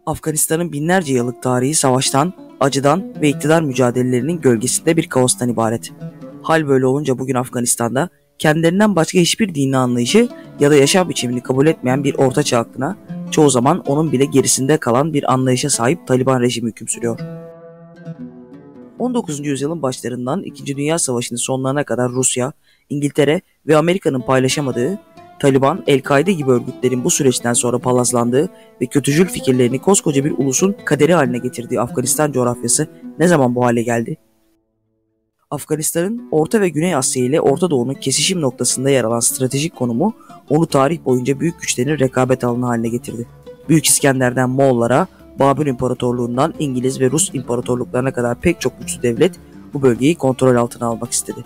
Afganistan'ın binlerce yıllık tarihi savaştan, acıdan ve iktidar mücadelelerinin gölgesinde bir kaostan ibaret. Hal böyle olunca bugün Afganistan'da kendilerinden başka hiçbir dini anlayışı ya da yaşam biçimini kabul etmeyen bir ortaçağ aklına, çoğu zaman onun bile gerisinde kalan bir anlayışa sahip Taliban rejimi hüküm sürüyor. 19. yüzyılın başlarından 2. Dünya Savaşı'nın sonlarına kadar Rusya, İngiltere ve Amerika'nın paylaşamadığı, Taliban, El-Kaide gibi örgütlerin bu süreçten sonra palazlandığı ve kötücül fikirlerini koskoca bir ulusun kaderi haline getirdiği Afganistan coğrafyası ne zaman bu hale geldi? Afganistan'ın Orta ve Güney Asya ile Orta Doğu'nun kesişim noktasında yer alan stratejik konumu onu tarih boyunca büyük güçlerin rekabet alanı haline getirdi. Büyük İskender'den Moğollara, Babür İmparatorluğundan İngiliz ve Rus imparatorluklarına kadar pek çok güçlü devlet bu bölgeyi kontrol altına almak istedi.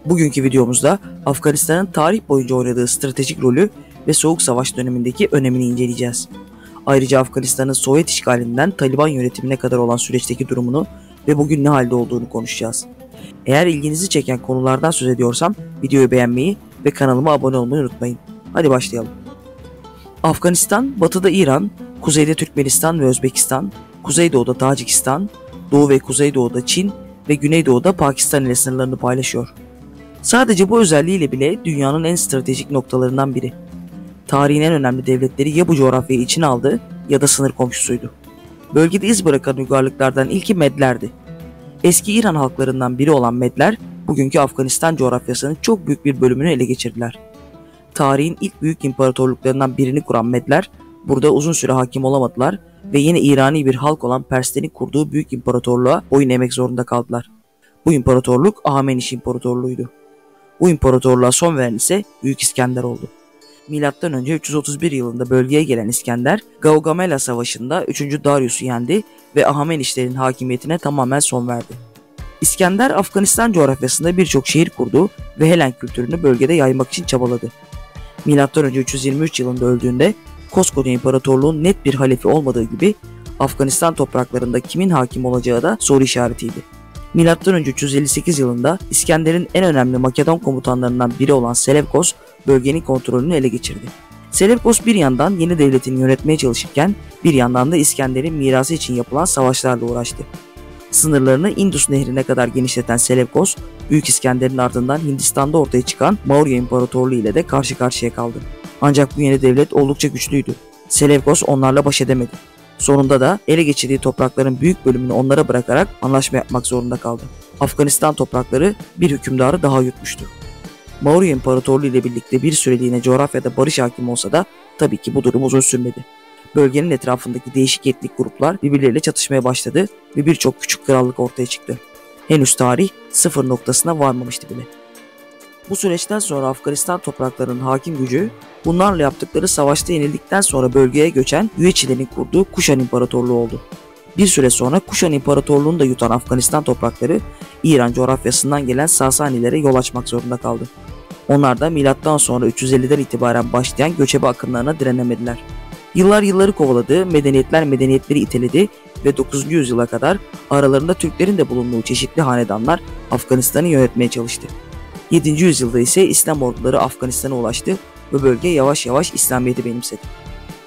Bugünkü videomuzda Afganistan'ın tarih boyunca oynadığı stratejik rolü ve Soğuk Savaş dönemindeki önemini inceleyeceğiz. Ayrıca Afganistan'ın Sovyet işgalinden Taliban yönetimine kadar olan süreçteki durumunu ve bugün ne halde olduğunu konuşacağız. Eğer ilginizi çeken konulardan söz ediyorsam videoyu beğenmeyi ve kanalıma abone olmayı unutmayın. Hadi başlayalım. Afganistan, batıda İran, kuzeyde Türkmenistan ve Özbekistan, kuzeydoğuda Tacikistan, doğu ve kuzeydoğuda Çin ve güneydoğuda Pakistan ile sınırlarını paylaşıyor. Sadece bu özelliğiyle bile dünyanın en stratejik noktalarından biri. Tarihin en önemli devletleri ya bu coğrafyayı içine aldı ya da sınır komşusuydu. Bölgede iz bırakan uygarlıklardan ilki Medlerdi. Eski İran halklarından biri olan Medler, bugünkü Afganistan coğrafyasının çok büyük bir bölümünü ele geçirdiler. Tarihin ilk büyük imparatorluklarından birini kuran Medler, burada uzun süre hakim olamadılar ve yine İrani bir halk olan Perslerin kurduğu büyük imparatorluğa boyun eğmek zorunda kaldılar. Bu imparatorluk Ahemeniş İmparatorluğu'ydu. Bu imparatorluğa son veren ise Büyük İskender oldu. Milattan önce 331 yılında bölgeye gelen İskender, Gaugamela Savaşı'nda 3. Darius'u yendi ve Ahamenişlerin hakimiyetine tamamen son verdi. İskender, Afganistan coğrafyasında birçok şehir kurdu ve Helen kültürünü bölgede yaymak için çabaladı. Milattan önce 323 yılında öldüğünde, koskoca imparatorluğun net bir halefi olmadığı gibi, Afganistan topraklarında kimin hakim olacağı da soru işaretiydi. Milattan önce 358 yılında İskender'in en önemli Makedon komutanlarından biri olan Selevkos bölgenin kontrolünü ele geçirdi. Selevkos bir yandan yeni devletini yönetmeye çalışırken bir yandan da İskender'in mirası için yapılan savaşlarla uğraştı. Sınırlarını Indus Nehri'ne kadar genişleten Selevkos, Büyük İskender'in ardından Hindistan'da ortaya çıkan Maurya İmparatorluğu ile de karşı karşıya kaldı. Ancak bu yeni devlet oldukça güçlüydü. Selevkos onlarla baş edemedi. Sonunda da ele geçirdiği toprakların büyük bölümünü onlara bırakarak anlaşma yapmak zorunda kaldı. Afganistan toprakları bir hükümdarı daha yutmuştu. Maurya İmparatorluğu ile birlikte bir süreliğine coğrafyada barış hakim olsa da tabii ki bu durum uzun sürmedi. Bölgenin etrafındaki değişik etnik gruplar birbirleriyle çatışmaya başladı ve birçok küçük krallık ortaya çıktı. Henüz tarih sıfır noktasına varmamıştı bile. Bu süreçten sonra Afganistan topraklarının hakim gücü, bunlarla yaptıkları savaşta yenildikten sonra bölgeye göçen Yüeçilerin kurduğu Kuşan İmparatorluğu oldu. Bir süre sonra Kuşan İmparatorluğu'nu da yutan Afganistan toprakları, İran coğrafyasından gelen Sasanilere yol açmak zorunda kaldı. Onlar da milattan sonra 350'den itibaren başlayan göçebe akınlarına direnemediler. Yıllar yılları kovaladı, medeniyetler medeniyetleri iteledi ve 9. yüzyıla kadar aralarında Türklerin de bulunduğu çeşitli hanedanlar Afganistan'ı yönetmeye çalıştı. 7. yüzyılda ise İslam orduları Afganistan'a ulaştı ve bölge yavaş yavaş İslamiyet'i benimsedi.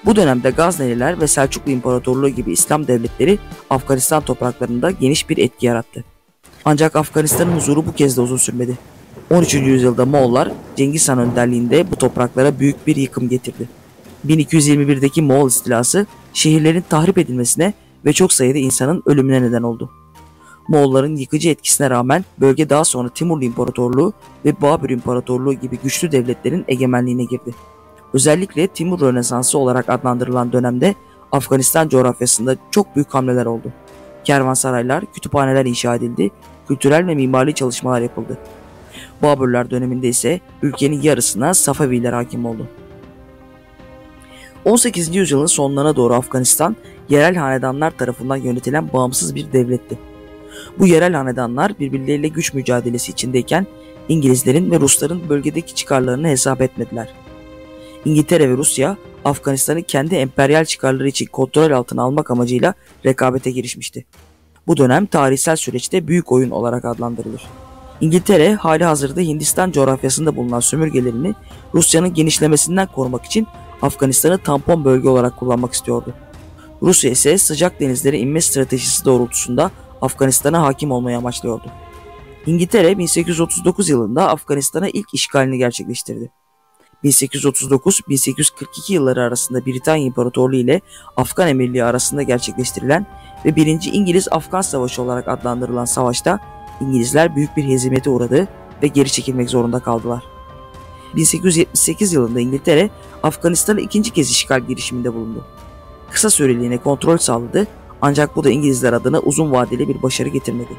Bu dönemde Gazneliler ve Selçuklu İmparatorluğu gibi İslam devletleri Afganistan topraklarında geniş bir etki yarattı. Ancak Afganistan'ın huzuru bu kez de uzun sürmedi. 13. yüzyılda Moğollar Cengiz Han önderliğinde bu topraklara büyük bir yıkım getirdi. 1221'deki Moğol istilası şehirlerin tahrip edilmesine ve çok sayıda insanın ölümüne neden oldu. Moğolların yıkıcı etkisine rağmen bölge daha sonra Timurlu İmparatorluğu ve Babür İmparatorluğu gibi güçlü devletlerin egemenliğine girdi. Özellikle Timur Rönesansı olarak adlandırılan dönemde Afganistan coğrafyasında çok büyük hamleler oldu. Kervansaraylar, kütüphaneler inşa edildi, kültürel ve mimari çalışmalar yapıldı. Babürler döneminde ise ülkenin yarısına Safaviler hakim oldu. 18. yüzyılın sonlarına doğru Afganistan, yerel hanedanlar tarafından yönetilen bağımsız bir devletti. Bu yerel hanedanlar birbirleriyle güç mücadelesi içindeyken İngilizlerin ve Rusların bölgedeki çıkarlarını hesap etmediler. İngiltere ve Rusya, Afganistan'ı kendi emperyal çıkarları için kontrol altına almak amacıyla rekabete girişmişti. Bu dönem tarihsel süreçte büyük oyun olarak adlandırılır. İngiltere, hali hazırda Hindistan coğrafyasında bulunan sömürgelerini Rusya'nın genişlemesinden korumak için Afganistan'ı tampon bölge olarak kullanmak istiyordu. Rusya ise sıcak denizlere inme stratejisi doğrultusunda Afganistan'a hakim olmayı amaçlıyordu. İngiltere 1839 yılında Afganistan'a ilk işgalini gerçekleştirdi. 1839-1842 yılları arasında Britanya İmparatorluğu ile Afgan Emirliği arasında gerçekleştirilen ve 1. İngiliz-Afgan Savaşı olarak adlandırılan savaşta İngilizler büyük bir hezimete uğradı ve geri çekilmek zorunda kaldılar. 1878 yılında İngiltere, Afganistan'ı ikinci kez işgal girişiminde bulundu. Kısa süreliğine kontrol sağladı ancak bu da İngilizler adına uzun vadeli bir başarı getirmedi.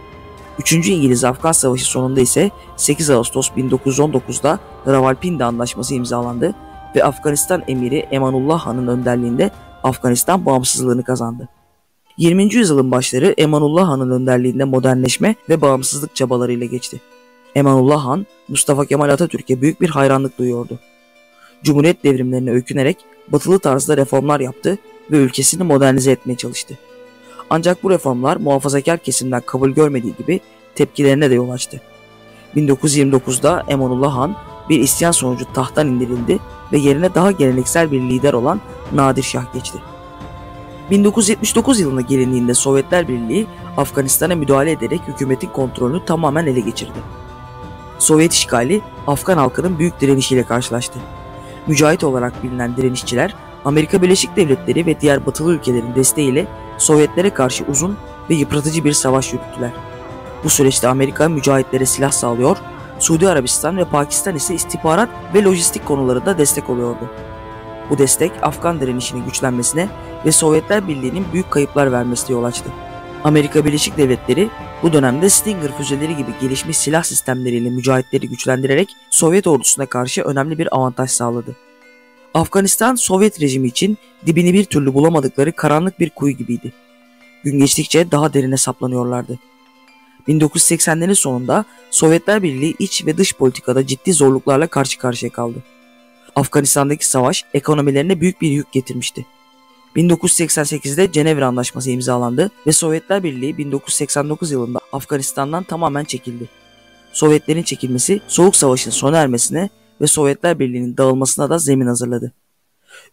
3. İngiliz-Afgan Savaşı sonunda ise 8 Ağustos 1919'da Rawalpindi Anlaşması imzalandı ve Afganistan Emiri Emanullah Han'ın önderliğinde Afganistan bağımsızlığını kazandı. 20. yüzyılın başları Emanullah Han'ın önderliğinde modernleşme ve bağımsızlık çabalarıyla geçti. Emanullah Han, Mustafa Kemal Atatürk'e büyük bir hayranlık duyuyordu. Cumhuriyet devrimlerine öykünerek batılı tarzda reformlar yaptı ve ülkesini modernize etmeye çalıştı. Ancak bu reformlar muhafazakar kesimden kabul görmediği gibi tepkilerine de yol açtı. 1929'da Emanullah Han bir isyan sonucu tahttan indirildi ve yerine daha geleneksel bir lider olan Nadir Şah geçti. 1979 yılına gelindiğinde Sovyetler Birliği Afganistan'a müdahale ederek hükümetin kontrolünü tamamen ele geçirdi. Sovyet işgali Afgan halkının büyük direnişiyle karşılaştı. Mücahit olarak bilinen direnişçiler Amerika Birleşik Devletleri ve diğer batılı ülkelerin desteğiyle Sovyetlere karşı uzun ve yıpratıcı bir savaş yürüttüler. Bu süreçte Amerika mücahitlere silah sağlıyor, Suudi Arabistan ve Pakistan ise istihbarat ve lojistik konularında destek oluyordu. Bu destek Afgan direnişinin güçlenmesine ve Sovyetler Birliği'nin büyük kayıplar vermesine yol açtı. Amerika Birleşik Devletleri bu dönemde Stinger füzeleri gibi gelişmiş silah sistemleriyle mücahitleri güçlendirerek Sovyet ordusuna karşı önemli bir avantaj sağladı. Afganistan, Sovyet rejimi için dibini bir türlü bulamadıkları karanlık bir kuyu gibiydi. Gün geçtikçe daha derine saplanıyorlardı. 1980'lerin sonunda Sovyetler Birliği iç ve dış politikada ciddi zorluklarla karşı karşıya kaldı. Afganistan'daki savaş ekonomilerine büyük bir yük getirmişti. 1988'de Cenevre Anlaşması imzalandı ve Sovyetler Birliği 1989 yılında Afganistan'dan tamamen çekildi. Sovyetlerin çekilmesi Soğuk Savaş'ın sona ermesine ve Sovyetler Birliği'nin dağılmasına da zemin hazırladı.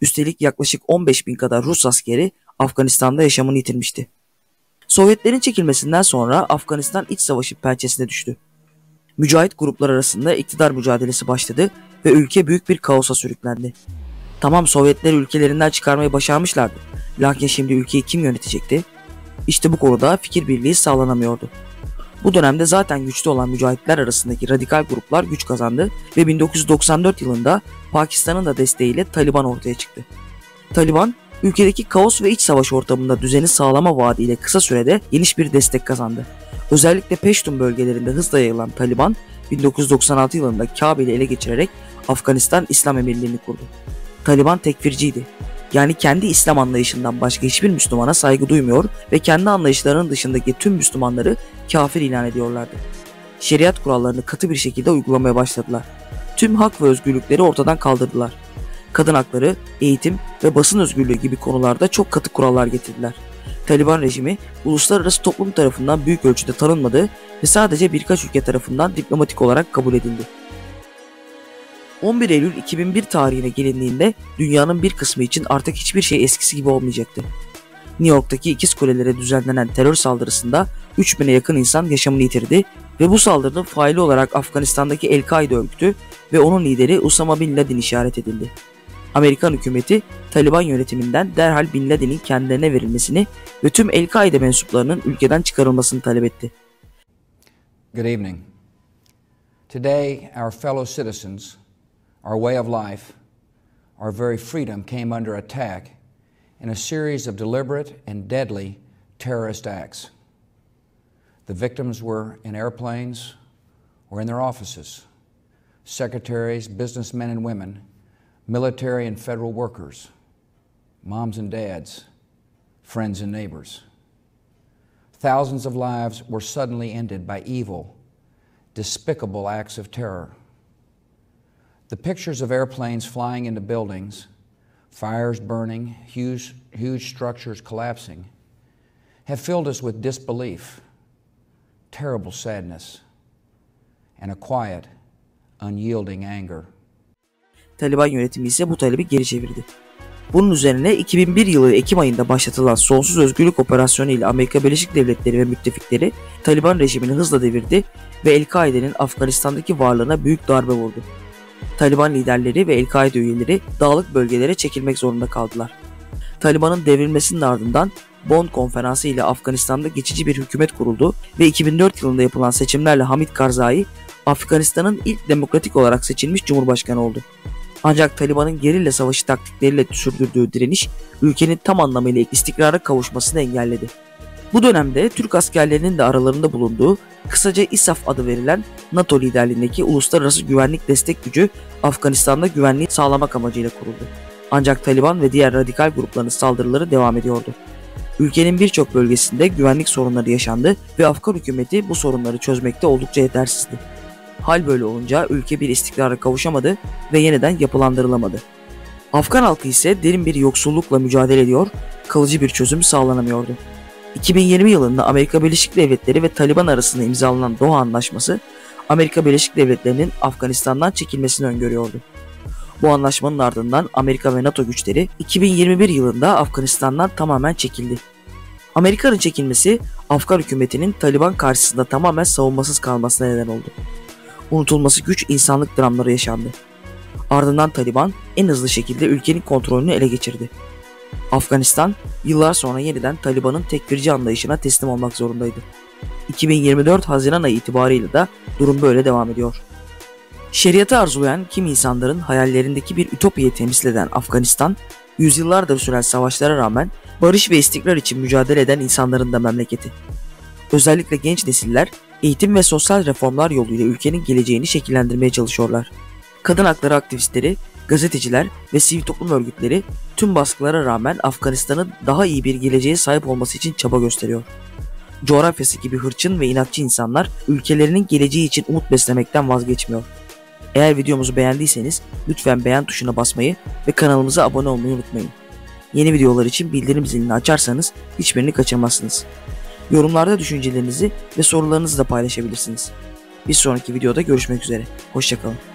Üstelik yaklaşık 15.000 kadar Rus askeri Afganistan'da yaşamını yitirmişti. Sovyetlerin çekilmesinden sonra Afganistan iç savaşı pençesine düştü. Mücahit gruplar arasında iktidar mücadelesi başladı ve ülke büyük bir kaosa sürüklendi. Tamam, Sovyetleri ülkelerinden çıkarmayı başarmışlardı. Lakin şimdi ülkeyi kim yönetecekti? İşte bu konuda fikir birliği sağlanamıyordu. Bu dönemde zaten güçlü olan mücahitler arasındaki radikal gruplar güç kazandı ve 1994 yılında Pakistan'ın da desteğiyle Taliban ortaya çıktı. Taliban, ülkedeki kaos ve iç savaş ortamında düzeni sağlama vaadiyle kısa sürede geniş bir destek kazandı. Özellikle Peştun bölgelerinde hızla yayılan Taliban, 1996 yılında Kabil'i ele geçirerek Afganistan İslam Emirliği'ni kurdu. Taliban tekfirciydi. Yani kendi İslam anlayışından başka hiçbir Müslümana saygı duymuyor ve kendi anlayışlarının dışındaki tüm Müslümanları kafir ilan ediyorlardı. Şeriat kurallarını katı bir şekilde uygulamaya başladılar. Tüm hak ve özgürlükleri ortadan kaldırdılar. Kadın hakları, eğitim ve basın özgürlüğü gibi konularda çok katı kurallar getirdiler. Taliban rejimi uluslararası toplum tarafından büyük ölçüde tanınmadı ve sadece birkaç ülke tarafından diplomatik olarak kabul edildi. 11 Eylül 2001 tarihine gelindiğinde dünyanın bir kısmı için artık hiçbir şey eskisi gibi olmayacaktı. New York'taki İkiz Kuleler'e düzenlenen terör saldırısında 3000'e yakın insan yaşamını yitirdi ve bu saldırının faili olarak Afganistan'daki El-Kaide örgütü ve onun lideri Usama Bin Laden işaret edildi. Amerikan hükümeti Taliban yönetiminden derhal Bin Laden'in kendilerine verilmesini ve tüm El-Kaide mensuplarının ülkeden çıkarılmasını talep etti. Good evening. Today, our fellow citizens, our way of life, our very freedom came under attack in a series of deliberate and deadly terrorist acts. The victims were in airplanes or in their offices. Secretaries, businessmen and women, military and federal workers, moms and dads, friends and neighbors. Thousands of lives were suddenly ended by evil, despicable acts of terror. The pictures of airplanes flying into buildings, fires burning, huge structures collapsing, have filled us with disbelief, terrible sadness, and a quiet, unyielding anger. Taliban yönetimi ise bu talebi geri çevirdi. Bunun üzerine 2001 yılı Ekim ayında başlatılan Sonsuz Özgürlük Operasyonu ile Amerika Birleşik Devletleri ve müttefikleri Taliban rejimini hızla devirdi ve El-Kaide'nin Afganistan'daki varlığına büyük darbe vurdu. Taliban liderleri ve El-Kaide üyeleri dağlık bölgelere çekilmek zorunda kaldılar. Taliban'ın devrilmesinin ardından Bonn Konferansı ile Afganistan'da geçici bir hükümet kuruldu ve 2004 yılında yapılan seçimlerle Hamid Karzai, Afganistan'ın ilk demokratik olarak seçilmiş cumhurbaşkanı oldu. Ancak Taliban'ın gerilla savaşı taktikleriyle sürdürdüğü direniş, ülkenin tam anlamıyla istikrara kavuşmasını engelledi. Bu dönemde Türk askerlerinin de aralarında bulunduğu, kısaca ISAF adı verilen NATO liderliğindeki Uluslararası Güvenlik Destek Gücü, Afganistan'da güvenliği sağlamak amacıyla kuruldu. Ancak Taliban ve diğer radikal grupların saldırıları devam ediyordu. Ülkenin birçok bölgesinde güvenlik sorunları yaşandı ve Afgan hükümeti bu sorunları çözmekte oldukça yetersizdi. Hal böyle olunca ülke bir istikrara kavuşamadı ve yeniden yapılandırılamadı. Afgan halkı ise derin bir yoksullukla mücadele ediyor, kalıcı bir çözüm sağlanamıyordu. 2020 yılında Amerika Birleşik Devletleri ve Taliban arasında imzalanan Doha Anlaşması, Amerika Birleşik Devletleri'nin Afganistan'dan çekilmesini öngörüyordu. Bu anlaşmanın ardından Amerika ve NATO güçleri 2021 yılında Afganistan'dan tamamen çekildi. Amerika'nın çekilmesi, Afgan hükümetinin Taliban karşısında tamamen savunmasız kalmasına neden oldu. Unutulması güç insanlık dramları yaşandı. Ardından Taliban en hızlı şekilde ülkenin kontrolünü ele geçirdi. Afganistan, yıllar sonra yeniden Taliban'ın tekfirci anlayışına teslim olmak zorundaydı. 2024 Haziran ayı itibarıyla da durum böyle devam ediyor. Şeriatı arzulayan kim insanların hayallerindeki bir ütopyayı temsil eden Afganistan, yüzyıllardır süren savaşlara rağmen barış ve istikrar için mücadele eden insanların da memleketi. Özellikle genç nesiller eğitim ve sosyal reformlar yoluyla ülkenin geleceğini şekillendirmeye çalışıyorlar. Kadın hakları aktivistleri, gazeteciler ve sivil toplum örgütleri tüm baskılara rağmen Afganistan'ın daha iyi bir geleceğe sahip olması için çaba gösteriyor. Coğrafyası gibi hırçın ve inatçı insanlar ülkelerinin geleceği için umut beslemekten vazgeçmiyor. Eğer videomuzu beğendiyseniz lütfen beğen tuşuna basmayı ve kanalımıza abone olmayı unutmayın. Yeni videolar için bildirim zilini açarsanız hiçbirini kaçırmazsınız. Yorumlarda düşüncelerinizi ve sorularınızı da paylaşabilirsiniz. Bir sonraki videoda görüşmek üzere. Hoşça kalın.